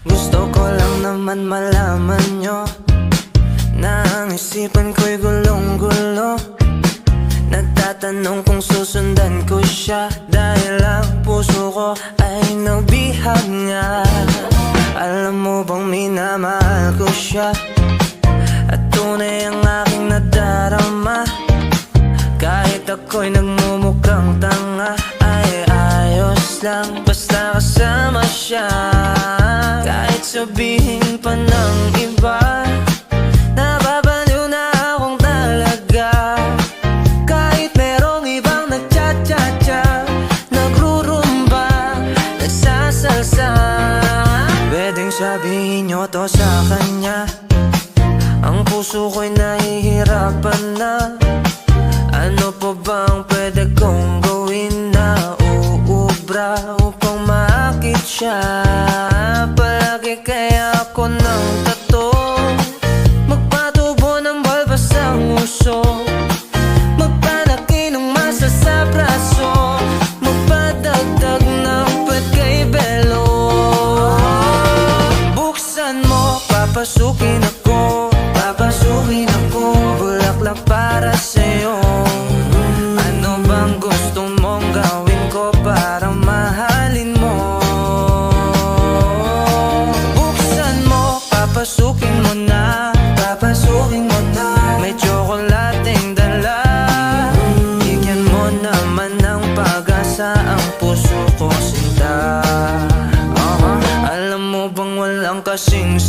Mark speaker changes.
Speaker 1: Gusto ko lang naman malaman nyo na ang isipan ko'y gulong-gulo. Nagtatanong kung susundan ko siya, dahil ang puso ko ay nabihag nga. Alam mo bang minamahal ko siya, at tunay ang aking nadarama. Kahit ako'y nagmumukhang tanga, ay ayos lang basta kasama siya. Kahit sabihin pa ng iba, nababaliw na akong talaga. Kahit merong ibang nagcha-cha-cha, nagrurumba, nagsasalsa. Pwedeng sabihin nyo to sa kanya, ang puso ko'y nahihirapan na. Ano pa bang pwede kong gawin na uubra upang maakit siya? Palagi kaya ako ng tato, magpatubo ng balbas ang uso, magpanaki ng masa sa braso, magpadagdag ng puwet kay Belo. Buksan mo, papasukin ako, papasukin ako, bulaklak para sa'yo. Ano bang gusto mong gawin ko para mahalin mo? Buksan mo, papasukin mo na, papasukin mo na. May tsokolating dala, bigyan mo naman ng pag-asa ang puso ko, sinta. Alam mo bang walang kasing